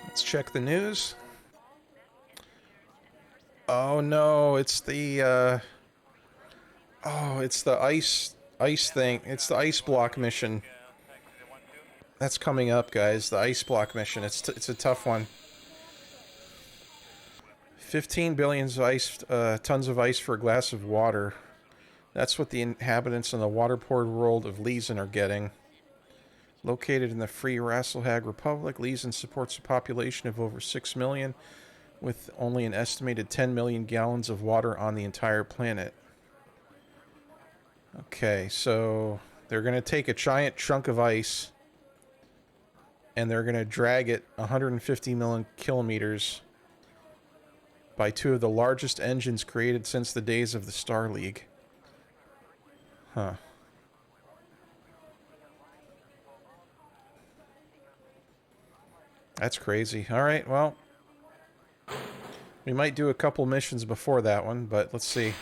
Let's check the news. Oh no, it's the oh, it's the ice thing. It's the ice block mission. That's coming up, guys. The ice block mission. It's a tough one. 15 billion tons of ice for a glass of water. That's what the inhabitants in the water-poured world of Leeson are getting. Located in the Free Rasselhag Republic, Leeson supports a population of over 6 million, with only an estimated 10 million gallons of water on the entire planet. Okay, so they're going to take a giant chunk of ice and they're going to drag it 150 million kilometers by two of the largest engines created since the days of the Star League. Huh. That's crazy. Alright, well, we might do a couple missions before that one, but let's see.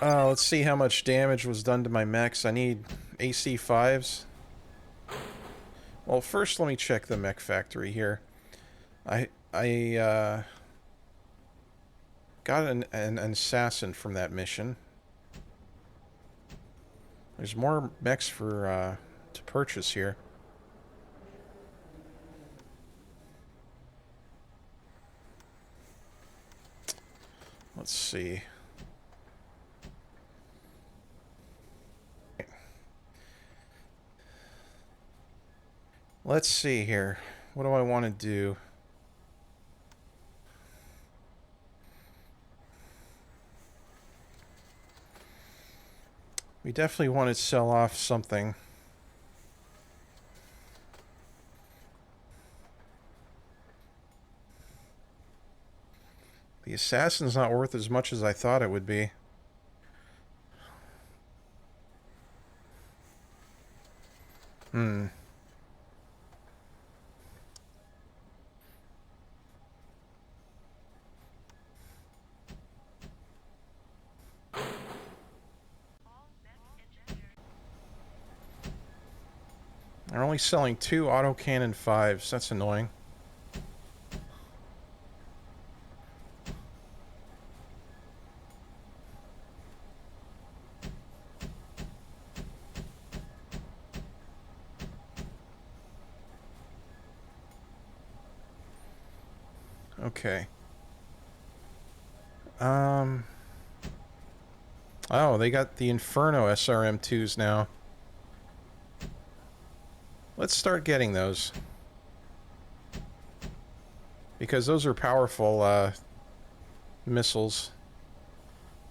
Let's see how much damage was done to my mechs. I need AC 5s. Well, first let me check the mech factory here. I got an assassin from that mission. There's more mechs for to purchase here. Let's see. Let's see here. What do I want to do? We definitely want to sell off something. The assassin's not worth as much as I thought it would be. They're only selling 2 autocannon 5s. That's annoying. Okay. Oh, they got the Inferno SRM2s now. Let's start getting those. Because those are powerful, missiles.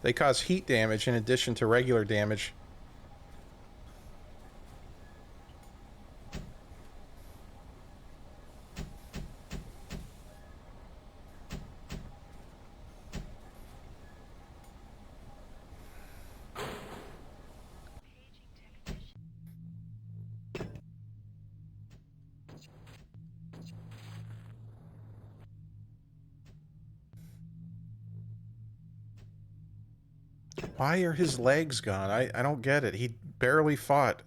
They cause heat damage in addition to regular damage. Why are his legs gone? I don't get it. He barely fought.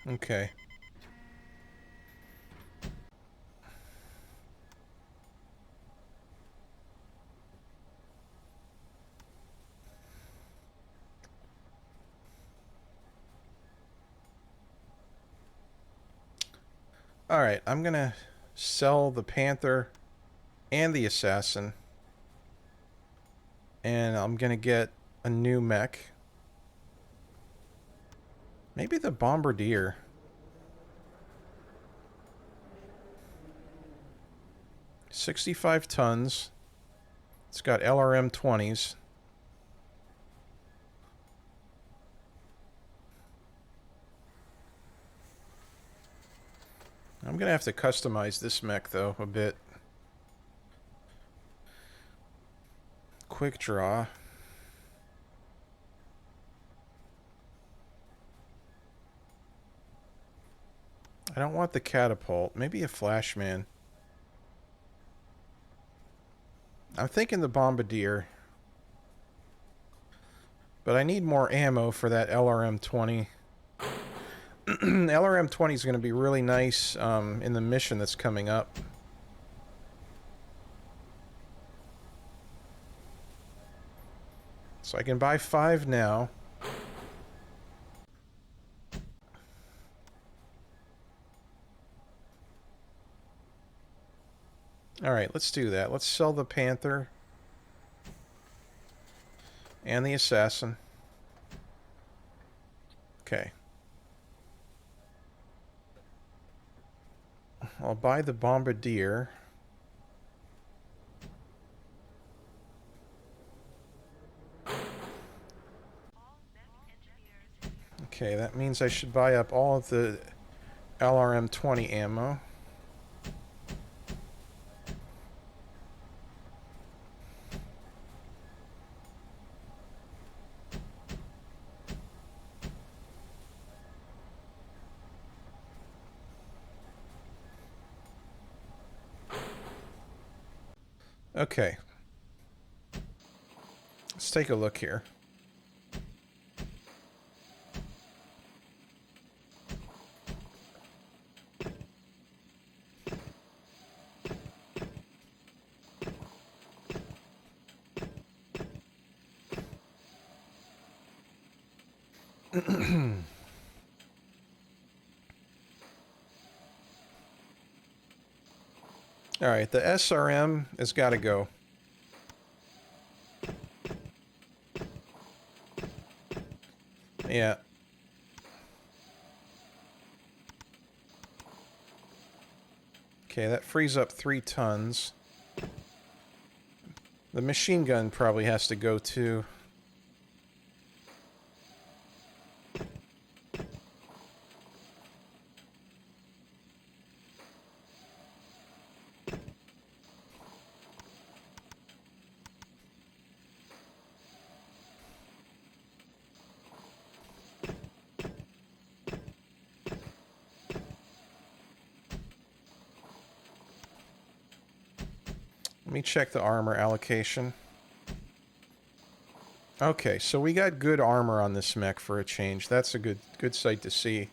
Okay. Alright, I'm gonna sell the Panther and the Assassin. And I'm gonna get a new mech. Maybe the Bombardier. 65 tons. It's got LRM 20s. I'm gonna have to customize this mech though a bit. quick draw. I don't want the catapult. Maybe a flashman. I'm thinking the bombardier. But I need more ammo for that LRM-20. LRM-20 is going to be really nice in the mission that's coming up. So I can buy 5 now. Alright, let's do that. Let's sell the Panther. And the Assassin. Okay. I'll buy the Bombardier. Okay, that means I should buy up all of the LRM-20 ammo. Okay. Let's take a look here. Alright, the SRM has got to go. Yeah. Okay, that frees up 3 tons. The machine gun probably has to go too. Let me check the armor allocation. Okay, so we got good armor on this mech for a change. That's a good sight to see.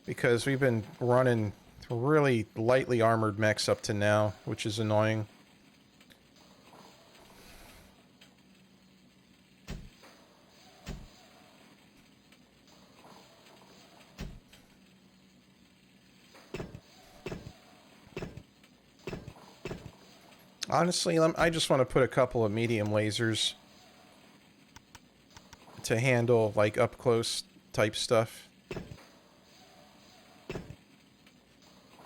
Because we've been running really lightly armored mechs up to now, which is annoying. Honestly, I just want to put a couple of medium lasers to handle, like, up-close type stuff.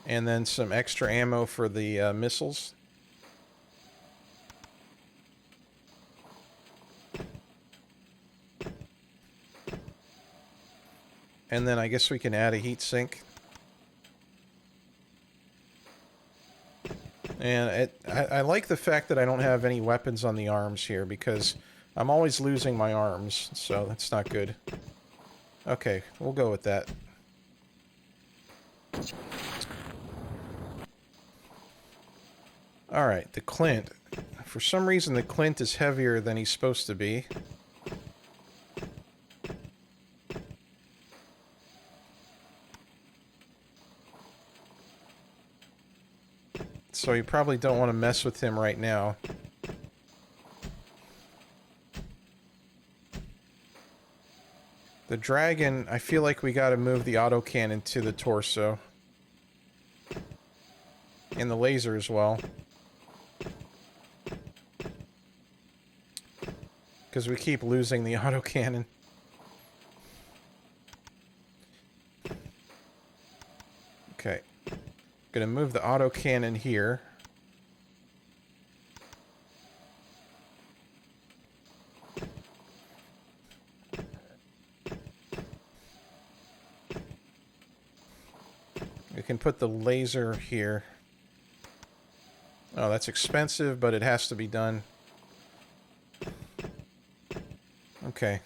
And then some extra ammo for the missiles. And then I guess we can add a heat sink. And I like the fact that I don't have any weapons on the arms here, because I'm always losing my arms, so that's not good. Okay, we'll go with that. Alright, the Clint. For some reason, the Clint is heavier than he's supposed to be. So you probably don't want to mess with him right now. The Dragon, I feel like we gotta move the autocannon to the torso. And the laser as well. Because we keep losing the autocannon. Okay. Gonna move the autocannon here. We can put the laser here. Oh, that's expensive, but it has to be done. Okay.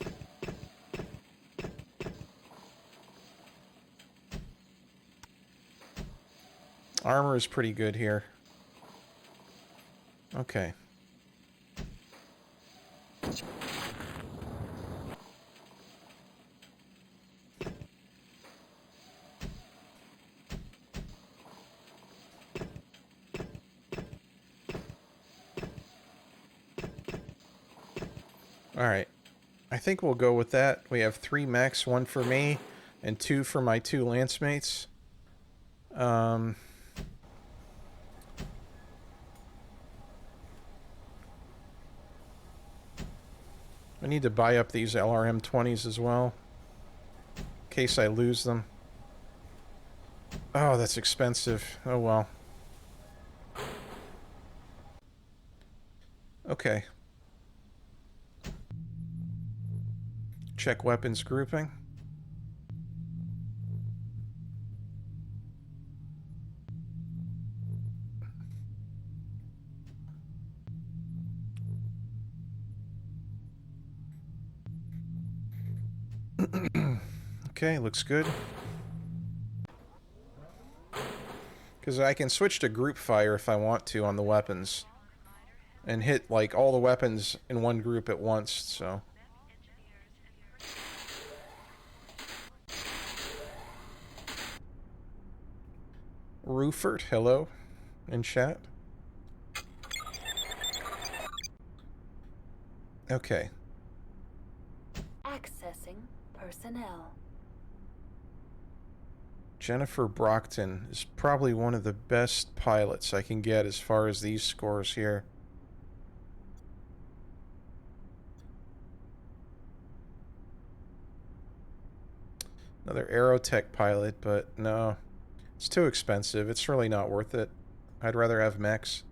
Armor is pretty good here. Okay. Alright. I think we'll go with that. We have 3 mechs, 1 for me, and 2 for my 2 lance mates. I need to buy up these LRM-20s as well, in case I lose them. Oh, that's expensive. Oh well. Okay. Check weapons grouping. Okay, looks good. Because I can switch to group fire if I want to on the weapons. And hit, like, all the weapons in one group at once, so... Rufert, hello, in chat. Okay. Accessing personnel. Jennifer Brockton is probably one of the best pilots I can get as far as these scores here. Another Aerotech pilot, but no. It's too expensive. It's really not worth it. I'd rather have mechs.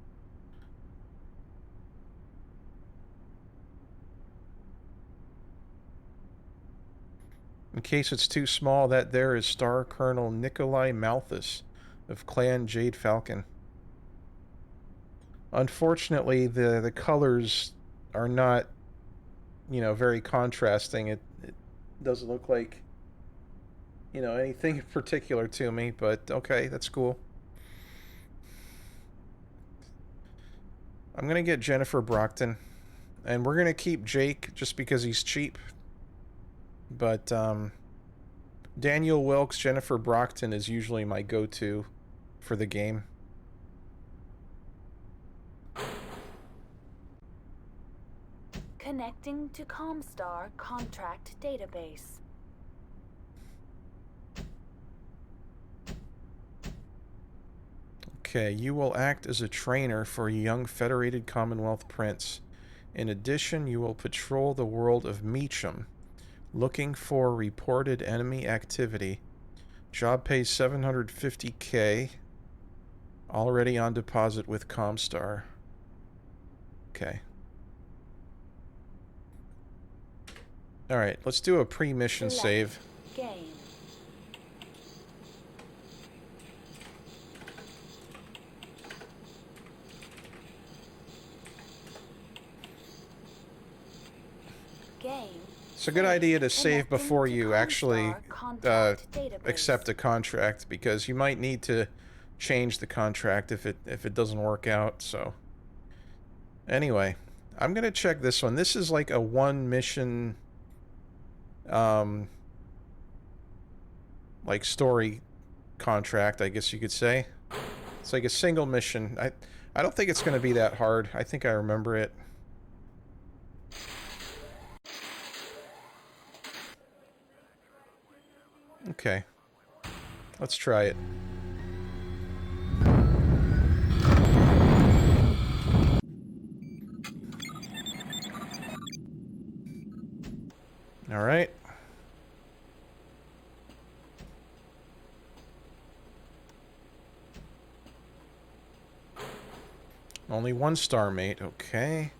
In case it's too small, that there is Star Colonel Nikolai Malthus of Clan Jade Falcon. Unfortunately, the colors are not, you know, very contrasting. It doesn't look like, you know, anything particular to me, but okay, that's cool. I'm gonna get Jennifer Brockton, and we're gonna keep Jake just because he's cheap. But Daniel Wilkes, Jennifer Brockton is usually my go-to for the game. Connecting to Comstar contract database. Okay, you will act as a trainer for a young Federated Commonwealth prince. In addition, you will patrol the world of Meacham, looking for reported enemy activity. Job pays 750k. Already on deposit with Comstar. Okay. Alright, let's do a pre-mission save. Game. It's a good idea to save before you actually accept a contract, because you might need to change the contract if it doesn't work out. So anyway, I'm gonna check this one. This is like a one mission like story contract, I guess you could say. It's like a single mission. I don't think it's gonna be that hard. I think I remember it. Okay. Let's try it. All right. Only 1 star, mate. Okay.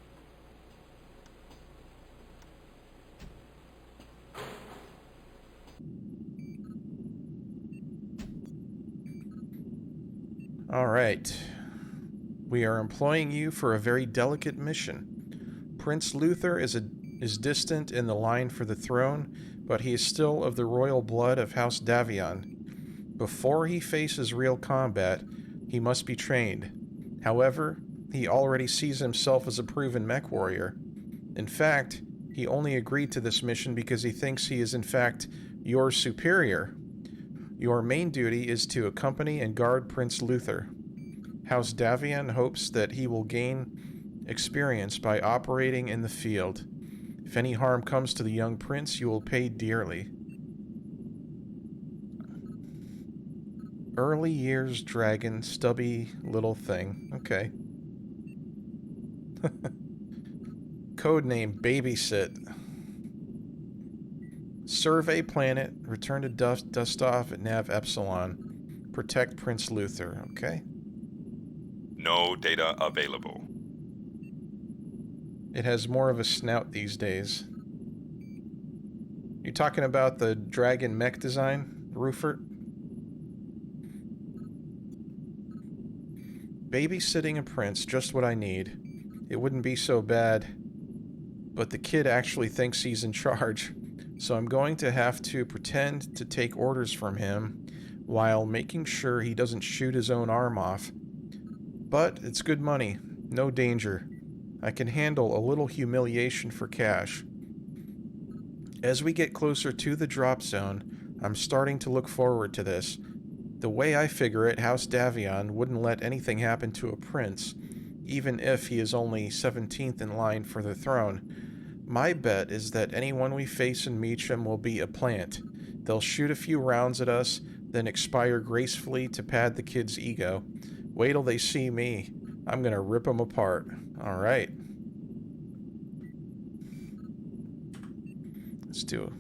All right. We are employing you for a very delicate mission. Prince Luther is a is distant in the line for the throne, but he is still of the royal blood of House Davion. Before he faces real combat, he must be trained. However, he already sees himself as a proven Mechwarrior. In fact, he only agreed to this mission because he thinks he is in fact your superior. Your main duty is to accompany and guard Prince Luther. House Davion hopes that he will gain experience by operating in the field. If any harm comes to the young prince, you will pay dearly. Early years dragon, stubby little thing. Okay. Codename Babysit. Survey planet. Return to dust off at Nav Epsilon. Protect Prince Luther. Okay. No data available. It has more of a snout these days. You talking about the dragon mech design, Rufert? Babysitting a prince, just what I need. It wouldn't be so bad. But the kid actually thinks he's in charge. So I'm going to have to pretend to take orders from him while making sure he doesn't shoot his own arm off. But it's good money. No danger. I can handle a little humiliation for cash. As we get closer to the drop zone, I'm starting to look forward to this. The way I figure it, House Davion wouldn't let anything happen to a prince, even if he is only 17th in line for the throne. My bet is that anyone we face in Meacham will be a plant. They'll shoot a few rounds at us, then expire gracefully to pad the kid's ego. Wait till they see me. I'm gonna rip them apart. Alright. Let's do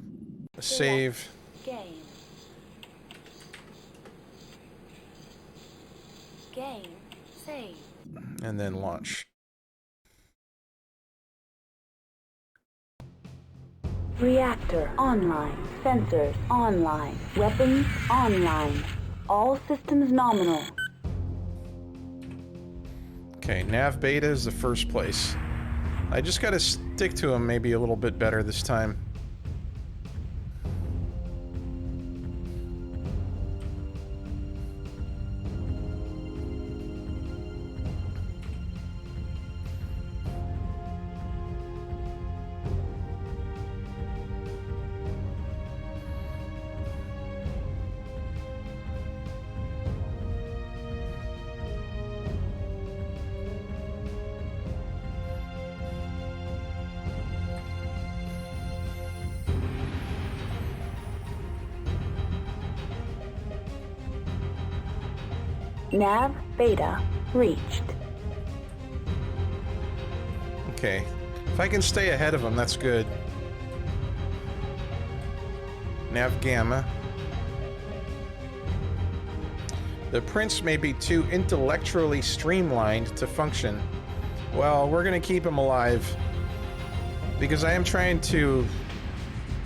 a save. Game. Game. Save. And then launch. Reactor online. Sensors online. Weapons online. All systems nominal. Okay, Nav Beta is the first place. I just gotta stick to him maybe a little bit better this time. Nav Beta reached. Okay. If I can stay ahead of him, that's good. Nav Gamma. The prince may be too intellectually streamlined to function. Well, we're gonna keep him alive. Because I am trying to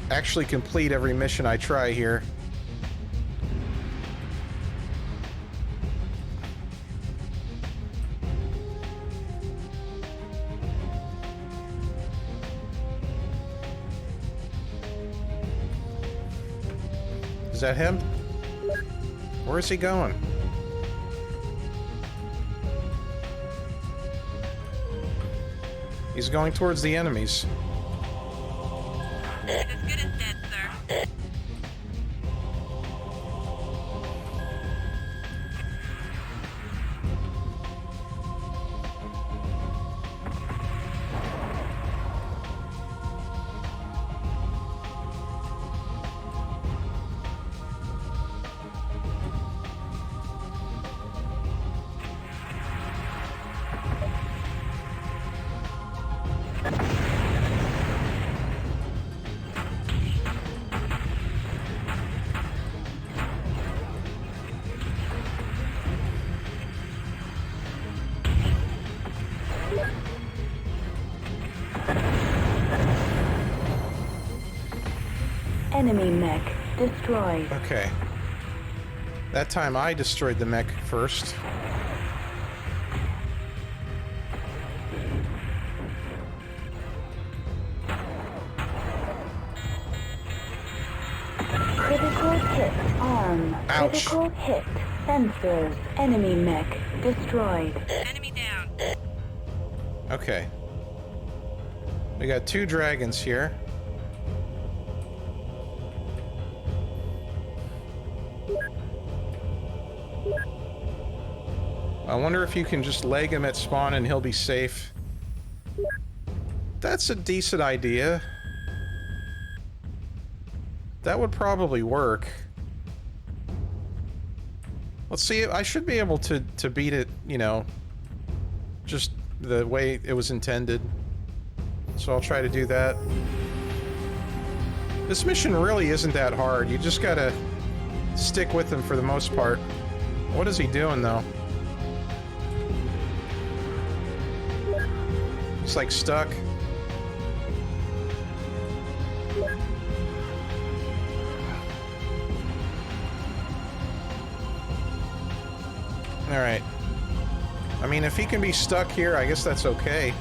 actually complete every mission I try here. Is that him? Where is he going? He's going towards the enemies. As good as dead, sir. Enemy mech destroyed. Okay. That time I destroyed the mech first. Critical hit arm. Ouch. Critical hit. Sensors. Enemy mech destroyed. Enemy down. Okay. We got 2 dragons here. I wonder if you can just leg him at spawn and he'll be safe. That's a decent idea. That would probably work. Let's see, I should be able to beat it, you know, just the way it was intended. So I'll try to do that. This mission really isn't that hard. You just gotta stick with him for the most part. What is he doing, though? He's like stuck. Alright. I mean, if he can be stuck here, I guess that's okay.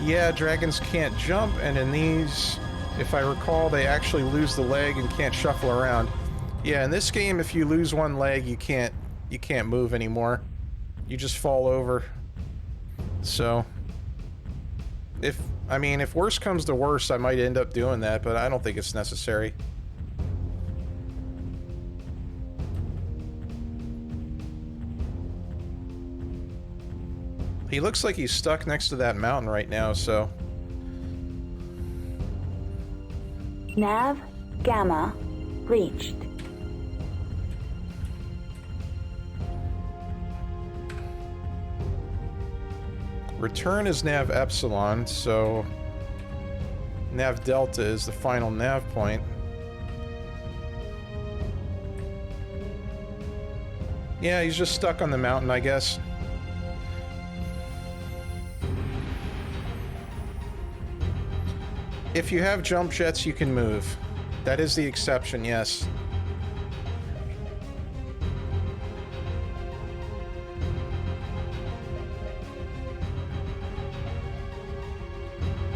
Yeah, dragons can't jump, and in these, if I recall, they actually lose the leg and can't shuffle around. Yeah, in this game, if you lose one leg, you can't move anymore. You just fall over. So, if worse comes to worse, I might end up doing that, but I don't think it's necessary. He looks like he's stuck next to that mountain right now, so... Nav Gamma reached. Return is Nav Epsilon, so... Nav Delta is the final nav point. Yeah, he's just stuck on the mountain, I guess. If you have jump jets, you can move. That is the exception, yes.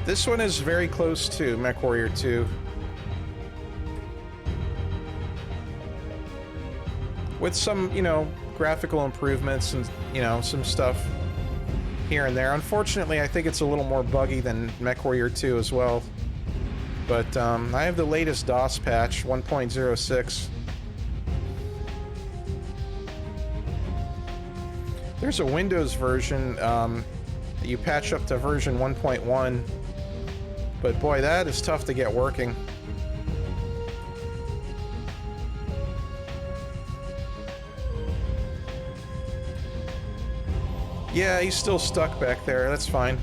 This one is very close to Mechwarrior 2. With some, you know, graphical improvements and, you know, some stuff here and there. Unfortunately, I think it's a little more buggy than Mechwarrior 2 as well. But I have the latest DOS patch, 1.06. There's a Windows version that you patch up to version 1.1. But boy, that is tough to get working. Yeah, he's still stuck back there. That's fine.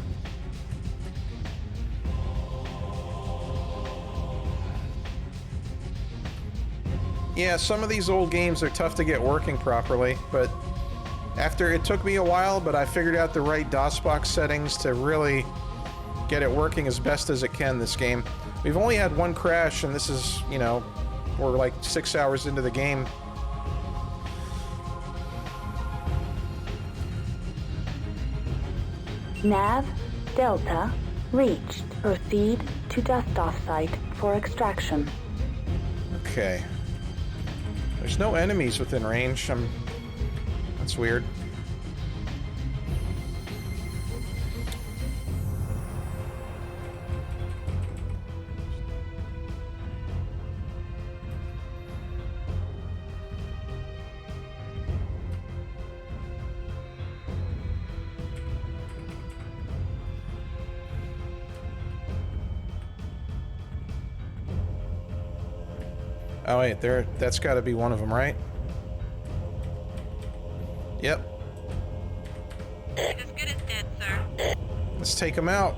Yeah, some of these old games are tough to get working properly, but it took me a while, but I figured out the right DOSBox settings to really get it working as best as it can this game. We've only had one crash, and this is, you know, we're like 6 hours into the game. Nav Delta reached. Proceed to dust-off site for extraction. Okay. There's no enemies within range. That's weird. Oh wait, that's got to be one of them, right? Yep. As good as dead, sir. Let's take him out.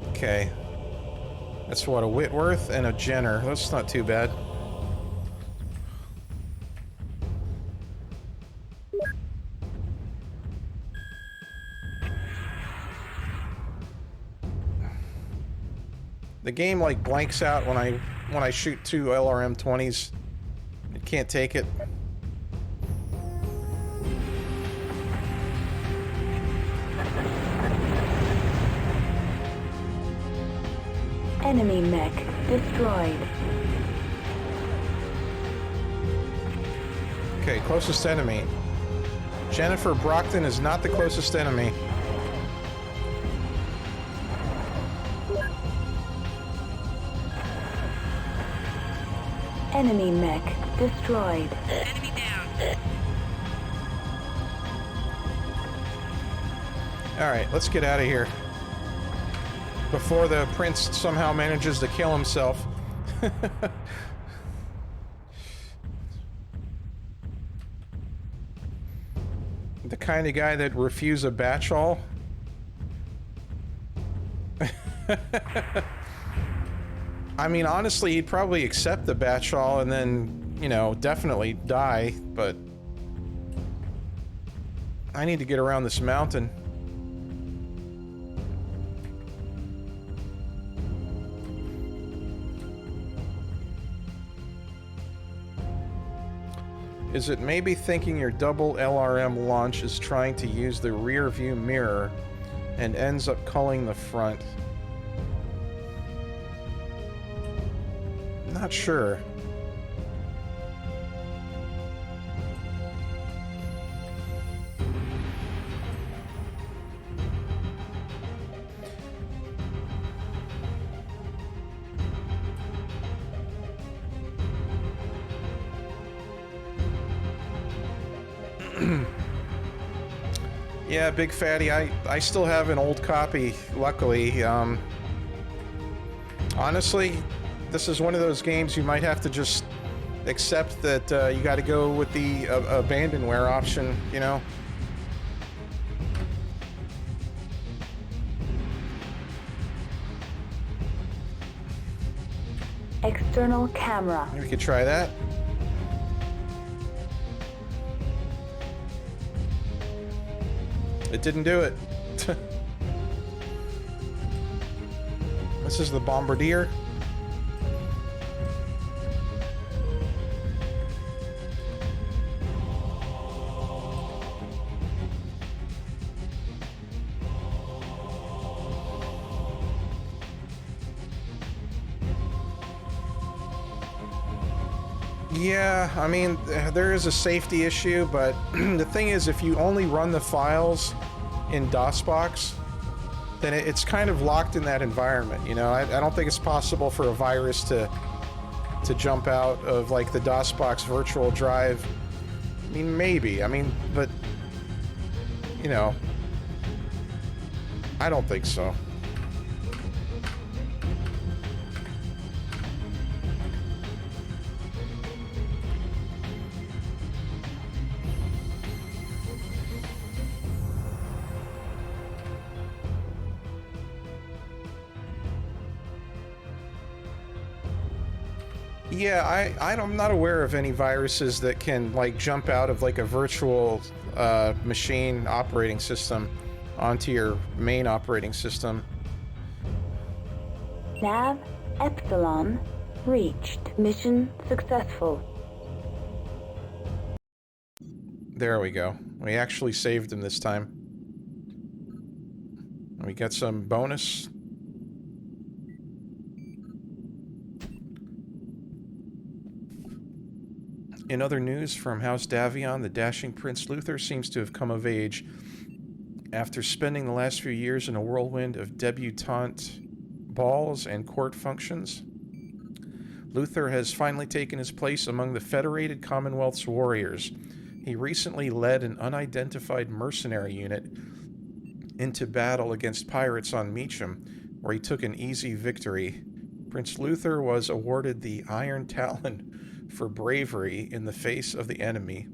Okay. That's what, a Whitworth and a Jenner. That's not too bad. The game like blanks out when I shoot 2 LRM-20s. It can't take it. Enemy mech destroyed. Okay, closest enemy. Jennifer Brockton is not the closest enemy. Enemy mech destroyed. Enemy down. Alright, let's get out of here. Before the prince somehow manages to kill himself. The kind of guy that refuse a batch all. I mean, honestly, he'd probably accept the batch all and then, you know, definitely die, but I need to get around this mountain. Is it maybe thinking your double LRM launch is trying to use the rear view mirror and ends up culling the front? Not sure. Yeah, Big Fatty, I still have an old copy, luckily. Honestly, this is one of those games you might have to just accept that you gotta go with the abandonware option, you know? External camera. We could try that. It didn't do it. This is the Bombardier. Yeah, I mean, there is a safety issue, but the thing is, if you only run the files in DOSBox, then it's kind of locked in that environment, you know? I don't think it's possible for a virus to jump out of, like, the DOSBox virtual drive. I mean, maybe. I mean, but, you know, I don't think so. Yeah, I'm not aware of any viruses that can, like, jump out of, like, a virtual machine operating system onto your main operating system. Nav Epsilon reached. Mission successful. There we go. We actually saved him this time. We got some bonus. In other news from House Davion, the dashing Prince Luther seems to have come of age after spending the last few years in a whirlwind of debutante balls and court functions. Luther has finally taken his place among the Federated Commonwealth's warriors. He recently led an unidentified mercenary unit into battle against pirates on Meacham, where he took an easy victory. Prince Luther was awarded the Iron Talon for bravery in the face of the enemy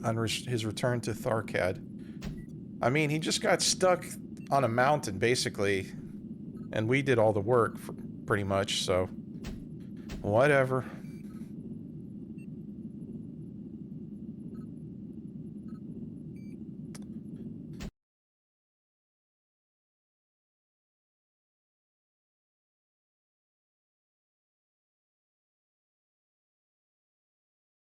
on his return to Tharkad. I mean, he just got stuck on a mountain, basically, and we did all the work, pretty much, so whatever.